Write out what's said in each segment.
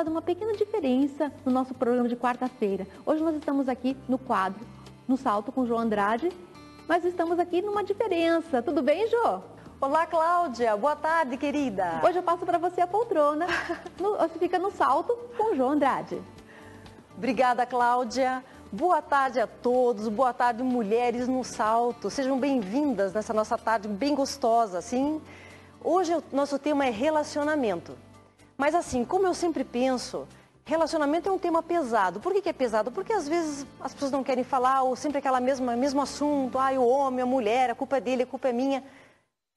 notado uma pequena diferença no nosso programa de quarta-feira. Hoje nós estamos aqui no quadro No Salto com Jô Andrade, mas estamos aqui numa diferença. Tudo bem, Jô? Olá, Cláudia. Boa tarde, querida. Hoje eu passo para você a poltrona. Você fica no Salto com o Jô Andrade. Obrigada, Cláudia. Boa tarde a todos. Boa tarde, mulheres no salto. Sejam bem-vindas nessa nossa tarde bem gostosa, assim. Hoje o nosso tema é relacionamento. Mas assim, como eu sempre penso, relacionamento é um tema pesado. Por que é pesado? Porque às vezes as pessoas não querem falar, ou sempre aquela mesmo assunto. O homem, a mulher, a culpa é dele, a culpa é minha.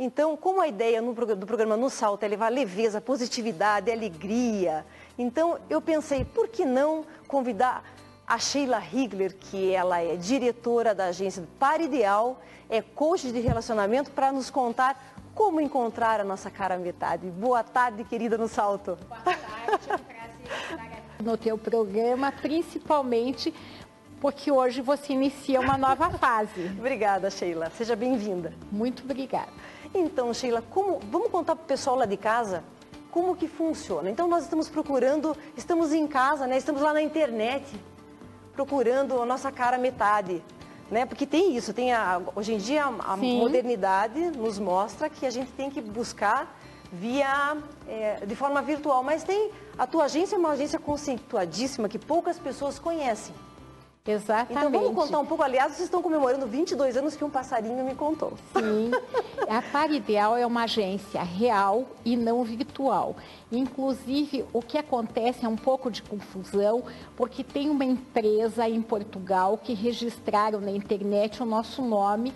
Então, como a ideia do programa No Salto é levar leveza, positividade, alegria, então eu pensei, por que não convidar a Sheila Higler, que ela é diretora da agência Par Ideal, é coach de relacionamento, para nos contar como encontrar a nossa cara metade. Boa tarde, querida No Salto. Boa tarde, é um prazer estar aqui no teu programa, principalmente porque hoje você inicia uma nova fase. Obrigada, Sheila. Seja bem-vinda. Muito obrigada. Então, Sheila, vamos contar para o pessoal lá de casa como que funciona. Então, nós estamos em casa, né? Estamos lá na internet, procurando a nossa cara metade, né? Porque tem isso, hoje em dia a modernidade nos mostra que a gente tem que buscar de forma virtual. Mas a tua agência é uma agência conceituadíssima que poucas pessoas conhecem. Exatamente. Então vamos contar um pouco. Aliás, vocês estão comemorando 22 anos que um passarinho me contou. Sim, a Par Ideal é uma agência real e não virtual. Inclusive, o que acontece é um pouco de confusão, porque tem uma empresa em Portugal que registraram na internet o nosso nome.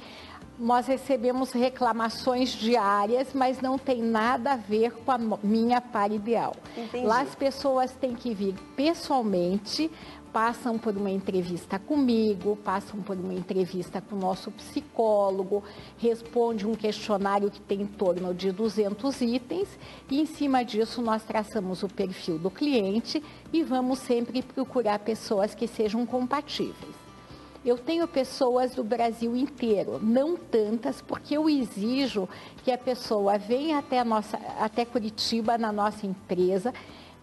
Nós recebemos reclamações diárias, mas não tem nada a ver com a minha Par Ideal. Entendi. Lá as pessoas têm que vir pessoalmente, passam por uma entrevista comigo, passam por uma entrevista com o nosso psicólogo, responde um questionário que tem em torno de 200 itens e em cima disso nós traçamos o perfil do cliente e vamos sempre procurar pessoas que sejam compatíveis. Eu tenho pessoas do Brasil inteiro, não tantas, porque eu exijo que a pessoa venha até Curitiba, na nossa empresa,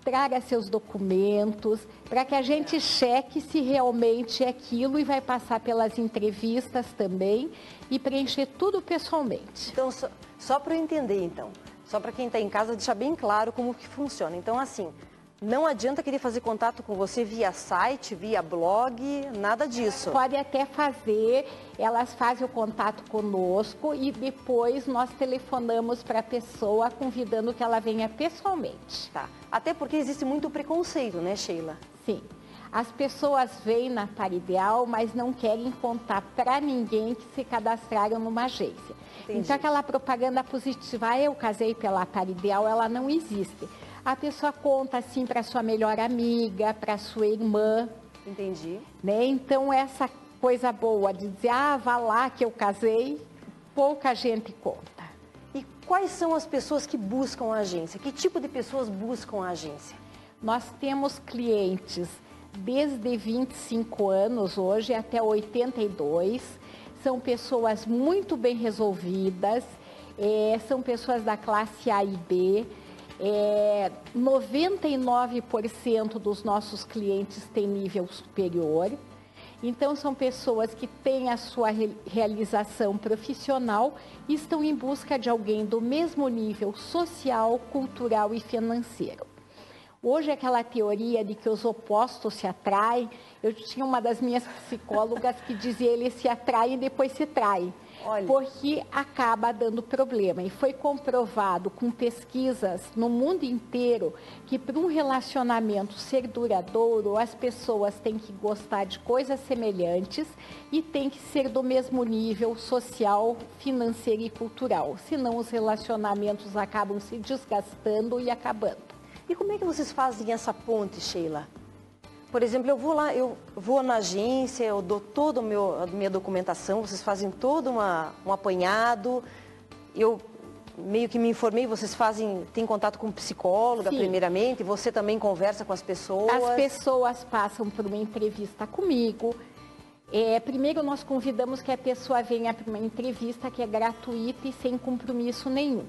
traga seus documentos, para que a gente cheque se realmente é aquilo e vai passar pelas entrevistas também e preencher tudo pessoalmente. Então, só para eu entender, então, só para quem está em casa deixar bem claro como que funciona. Então, assim, não adianta querer fazer contato com você via site, via blog, nada disso. Pode até fazer, elas fazem o contato conosco e depois nós telefonamos para a pessoa convidando que ela venha pessoalmente. Tá. Até porque existe muito preconceito, né, Sheila? Sim. As pessoas vêm na Par Ideal, mas não querem contar para ninguém que se cadastraram numa agência. Entendi. Então aquela propaganda positiva, eu casei pela Par Ideal, ela não existe. A pessoa conta assim para sua melhor amiga, para sua irmã. Entendi. Né? Então essa coisa boa de dizer, vá lá que eu casei, pouca gente conta. E quais são as pessoas que buscam a agência? Que tipo de pessoas buscam a agência? Nós temos clientes desde 25 anos hoje até 82. São pessoas muito bem resolvidas, são pessoas da classe A e B. 99% dos nossos clientes têm nível superior. Então, são pessoas que têm a sua realização profissional e estão em busca de alguém do mesmo nível social, cultural e financeiro. Hoje, aquela teoria de que os opostos se atraem, eu tinha uma das minhas psicólogas que dizia eles se atraem e depois se traem. Olha. Porque acaba dando problema. E foi comprovado com pesquisas no mundo inteiro que para um relacionamento ser duradouro, as pessoas têm que gostar de coisas semelhantes e têm que ser do mesmo nível social, financeiro e cultural. Senão os relacionamentos acabam se desgastando e acabando. E como é que vocês fazem essa ponte, Sheila? Por exemplo, eu vou na agência, eu dou toda a minha documentação, vocês fazem todo um apanhado, eu meio que me informei, vocês têm contato com psicóloga, sim, primeiramente, você também conversa com as pessoas? As pessoas passam por uma entrevista comigo. Primeiro nós convidamos que a pessoa venha para uma entrevista que é gratuita e sem compromisso nenhum.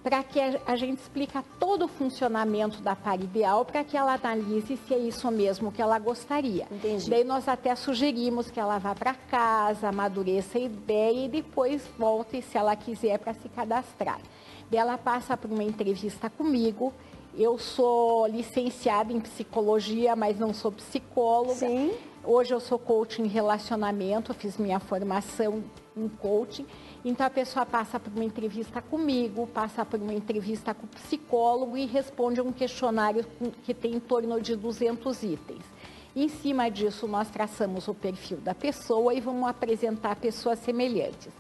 para que a gente explica todo o funcionamento da par ideal para que ela analise se é isso mesmo que ela gostaria. Entendi. Daí nós até sugerimos que ela vá para casa, amadureça a ideia e depois volte, se ela quiser, para se cadastrar. Daí ela passa por uma entrevista comigo. Eu sou licenciada em psicologia, mas não sou psicóloga. Sim. Hoje eu sou coach em relacionamento, fiz minha formação em coaching. Então a pessoa passa por uma entrevista comigo, passa por uma entrevista com o psicólogo e responde um questionário que tem em torno de 200 itens. Em cima disso, nós traçamos o perfil da pessoa e vamos apresentar pessoas semelhantes.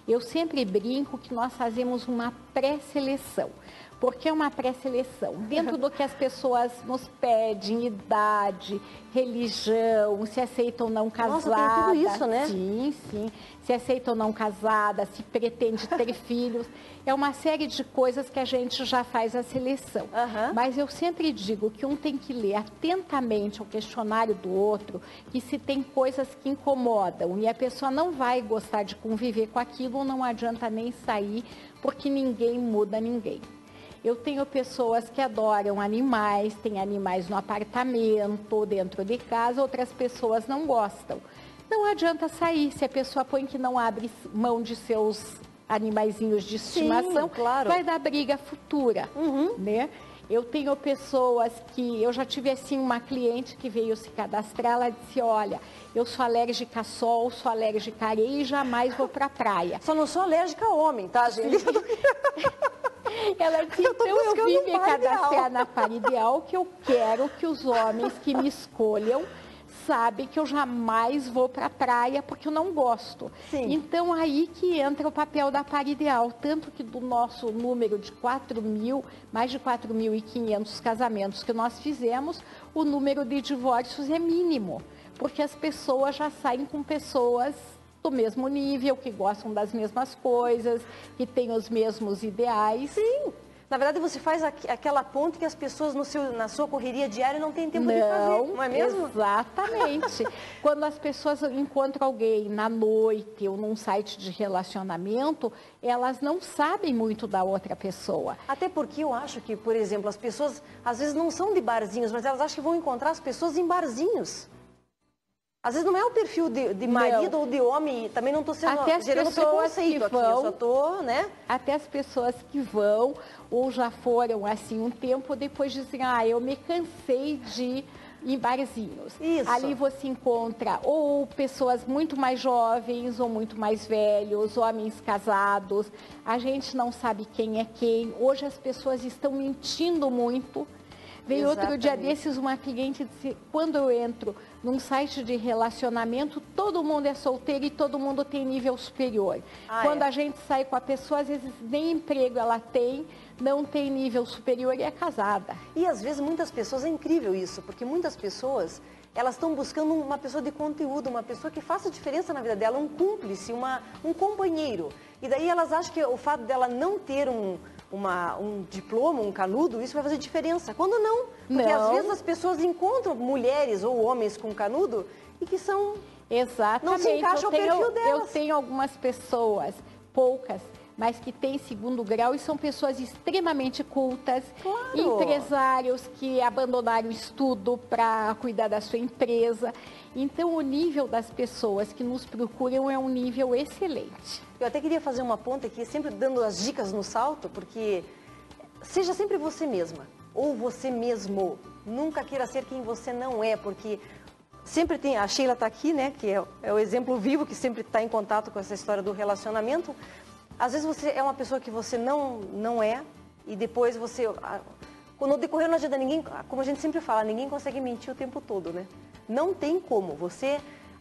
Eu sempre brinco que nós fazemos uma pré-seleção. Por que uma pré-seleção? Dentro do que as pessoas nos pedem, idade, religião, se aceitam ou não casadas. Nossa, tem tudo isso, né? Sim, sim. Se aceita ou não casada, se pretende ter filhos. É uma série de coisas que a gente já faz a seleção. Mas eu sempre digo que um tem que ler atentamente o questionário do outro, que se tem coisas que incomodam e a pessoa não vai gostar de conviver com aquilo, não adianta nem sair, porque ninguém muda ninguém. Eu tenho pessoas que adoram animais, tem animais no apartamento, dentro de casa, outras pessoas não gostam. Não adianta sair, se a pessoa põe que não abre mão de seus animaizinhos de estimação, sim, claro, vai dar briga futura, né? Eu tenho pessoas que, eu já tive assim uma cliente que veio se cadastrar, ela disse, olha, eu sou alérgica a sol, sou alérgica a areia e jamais vou pra praia. Só não sou alérgica a homem, tá, gente? Ela disse, então eu vim me cadastrar na par ideal, que eu quero que os homens que me escolham sabem que eu jamais vou para a praia porque eu não gosto. Sim. Então aí que entra o papel da par ideal, tanto que do nosso número de 4.000, mais de 4.500 casamentos que nós fizemos, o número de divórcios é mínimo, porque as pessoas já saem com pessoas do mesmo nível, que gostam das mesmas coisas, que têm os mesmos ideais. Sim. Na verdade, você faz aquela ponte que as pessoas na sua correria diária não têm tempo de fazer, não é mesmo? Exatamente. Quando as pessoas encontram alguém na noite ou num site de relacionamento, elas não sabem muito da outra pessoa. Até porque eu acho que, por exemplo, as pessoas às vezes não são de barzinhos, mas elas acham que vão encontrar as pessoas em barzinhos. Às vezes não é o perfil de marido ou de homem, também não estou gerando preconceito aqui, eu só estou, né? Até as pessoas que vão ou já foram assim um tempo, depois dizem, eu me cansei de ir em barzinhos. Isso. Ali você encontra ou pessoas muito mais jovens ou muito mais velhos, homens casados, a gente não sabe quem é quem. Hoje as pessoas estão mentindo muito. Veio outro dia desses uma cliente disse, quando eu entro num site de relacionamento, todo mundo é solteiro e todo mundo tem nível superior. Quando a gente sai com a pessoa, às vezes nem emprego ela tem, não tem nível superior e é casada. E às vezes muitas pessoas, é incrível isso, porque muitas pessoas, elas estão buscando uma pessoa de conteúdo, uma pessoa que faça diferença na vida dela, um cúmplice, um companheiro. E daí elas acham que o fato dela não ter um diploma, um canudo, isso vai fazer diferença. Quando não, porque às vezes as pessoas encontram mulheres ou homens com canudo e que são... Exatamente. Não se encaixa o perfil delas. Eu tenho algumas pessoas, poucas, mas que têm segundo grau e são pessoas extremamente cultas, claro, empresários que abandonaram o estudo para cuidar da sua empresa. Então, o nível das pessoas que nos procuram é um nível excelente. Eu até queria fazer uma ponta aqui, sempre dando as dicas no salto, porque seja sempre você mesma, ou você mesmo. Nunca queira ser quem você não é, porque sempre tem... A Sheila está aqui, né, que é o exemplo vivo, que sempre está em contato com essa história do relacionamento. Às vezes você é uma pessoa que você não é, e depois você... No decorrer não adianta ninguém, como a gente sempre fala, ninguém consegue mentir o tempo todo, né? Não tem como.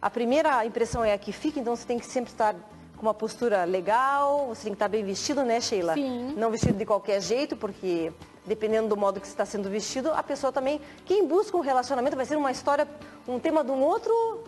A primeira impressão é a que fica, então você tem que sempre estar com uma postura legal, você tem que estar bem vestido, né, Sheila? Sim. Não vestido de qualquer jeito, porque dependendo do modo que você está sendo vestido, a pessoa também... Quem busca um relacionamento vai ser uma história, um tema de um outro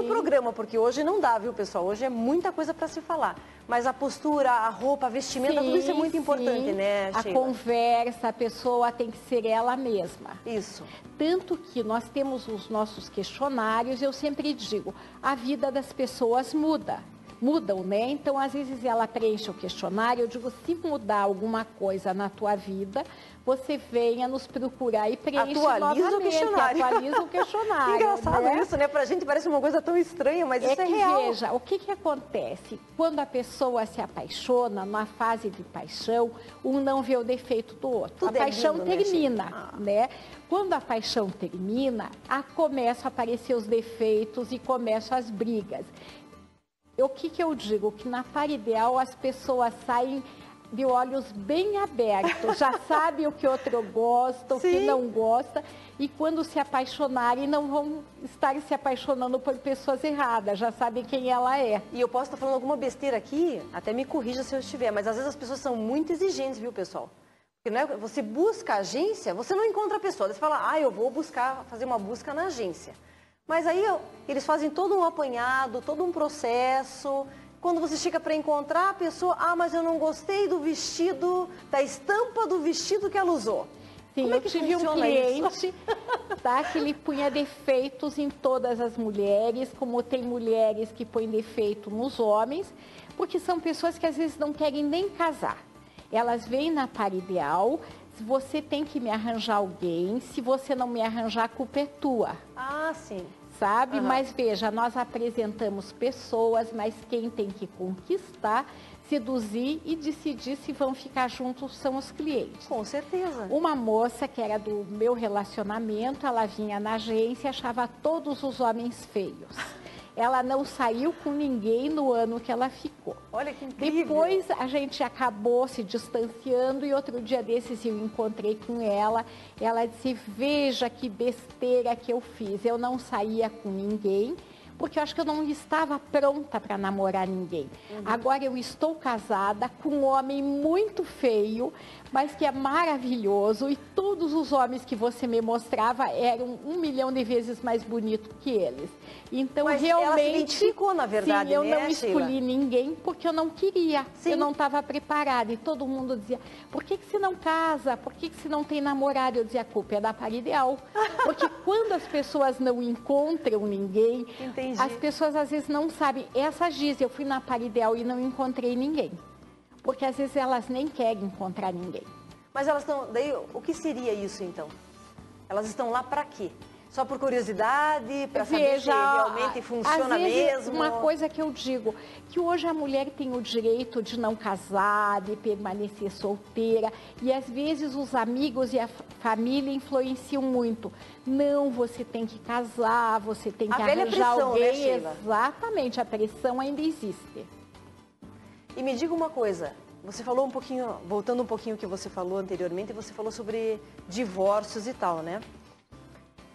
programa, porque hoje não dá, viu, pessoal? Hoje é muita coisa para se falar. Mas a postura, a roupa, a vestimenta, tudo isso é muito importante, né, Sheila? A conversa, a pessoa tem que ser ela mesma. Isso. Tanto que nós temos os nossos questionários, eu sempre digo, a vida das pessoas muda. mudam, né? Então, às vezes ela preenche o questionário, eu digo, se mudar alguma coisa na tua vida, você venha nos procurar e preenche atualiza novamente, atualiza o questionário. Engraçado, né? isso, né? Pra gente parece uma coisa tão estranha, mas isso é que, real. Veja, o que acontece? Quando a pessoa se apaixona, na fase de paixão, um não vê o defeito do outro. Tudo a paixão lindo, termina, né? Quando a paixão termina, começam a aparecer os defeitos e começam as brigas. O que eu digo? Que na par ideal as pessoas saem de olhos bem abertos, já sabe o que outro gosta, o que não gosta, e quando se apaixonarem não vão estar se apaixonando por pessoas erradas, já sabem quem ela é. E eu posso estar falando alguma besteira aqui, até me corrija se eu estiver, mas às vezes as pessoas são muito exigentes, viu, pessoal? Porque não é, você busca a agência, você não encontra a pessoa, você fala, eu vou fazer uma busca na agência. Mas aí eles fazem todo um apanhado, todo um processo. Quando você chega para encontrar a pessoa, mas eu não gostei do vestido, da estampa do vestido que ela usou. Sim, Como é que eu tive um cliente que ele punha defeitos em todas as mulheres, como tem mulheres que põem defeito nos homens, porque são pessoas que às vezes não querem nem casar. Elas vêm na par ideal, você tem que me arranjar alguém, se você não me arranjar, a culpa é tua. Ah, sim. Sabe? Mas veja, nós apresentamos pessoas, mas quem tem que conquistar, seduzir e decidir se vão ficar juntos são os clientes. Com certeza. Uma moça que era do meu relacionamento, ela vinha na agência e achava todos os homens feios. Ela não saiu com ninguém no ano que ela ficou. Olha que incrível. Depois a gente acabou se distanciando e outro dia desses eu encontrei com ela. Ela disse, veja que besteira que eu fiz. Eu não saía com ninguém, porque eu acho que eu não estava pronta para namorar ninguém. Agora eu estou casada com um homem muito feio, mas que é maravilhoso, e todos os homens que você me mostrava eram 1 milhão de vezes mais bonitos que eles. Então, mas realmente, ela se identificou, na verdade, sim, eu né, não escolhi ninguém porque eu não queria, eu não estava preparada. E todo mundo dizia, por que você não casa? Por que você não tem namorado? Eu dizia, a culpa é da par ideal. Porque quando as pessoas não encontram ninguém, as pessoas às vezes não sabem. Essas dizem, eu fui na par ideal e não encontrei ninguém. Porque às vezes elas nem querem encontrar ninguém. Mas elas estão... Daí, o que seria isso, então? Elas estão lá para quê? Só por curiosidade, para saber se realmente funciona às vezes, mesmo? Uma coisa que eu digo, que hoje a mulher tem o direito de não casar, de permanecer solteira, e às vezes os amigos e a família influenciam muito. Não, você tem que casar, você tem que arranjar pressão, alguém. Né, Sheila? Exatamente, a pressão ainda existe. E me diga uma coisa, você falou um pouquinho, voltando um pouquinho o que você falou anteriormente, você falou sobre divórcios e tal, né?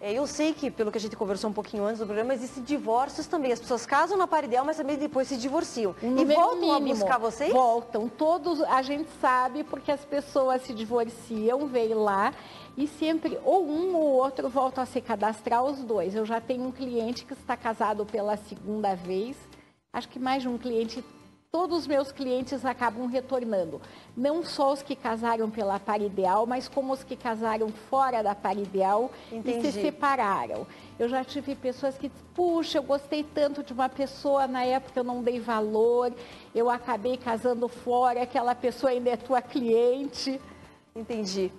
Eu sei que, pelo que a gente conversou um pouquinho antes do programa, existem divórcios também. As pessoas casam na par ideal, mas também depois se divorciam. E voltam a buscar vocês? Voltam. Todos, a gente sabe, porque as pessoas se divorciam, vêm lá, e sempre ou um ou outro voltam a se cadastrar, os dois. Eu já tenho um cliente que está casado pela 2ª vez, acho que mais de um cliente. Todos os meus clientes acabam retornando, não só os que casaram pela par ideal, mas como os que casaram fora da par ideal e se separaram. Eu já tive pessoas que dizem, puxa, eu gostei tanto de uma pessoa, na época eu não dei valor, eu acabei casando fora, aquela pessoa ainda é tua cliente. Entendi.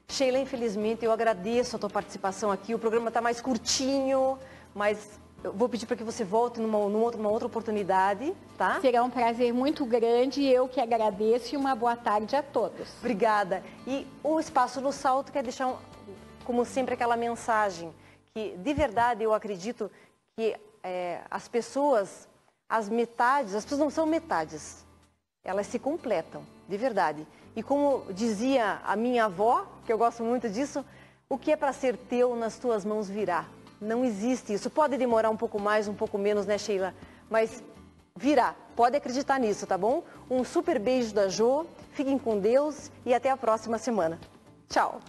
Sheila, infelizmente, eu agradeço a tua participação aqui, o programa está mais curtinho, mas... Eu vou pedir para que você volte numa outra oportunidade, tá? Será um prazer muito grande, eu que agradeço, e uma boa tarde a todos. Obrigada. E o Espaço no Salto quer deixar, como sempre, aquela mensagem que, de verdade, eu acredito que as pessoas não são metades, elas se completam, de verdade. E como dizia a minha avó, que eu gosto muito disso, o que é para ser teu nas tuas mãos virá. Não existe isso. Pode demorar um pouco mais, um pouco menos, né, Sheila? Mas virá. Pode acreditar nisso, tá bom? Um super beijo da Jo. Fiquem com Deus e até a próxima semana. Tchau.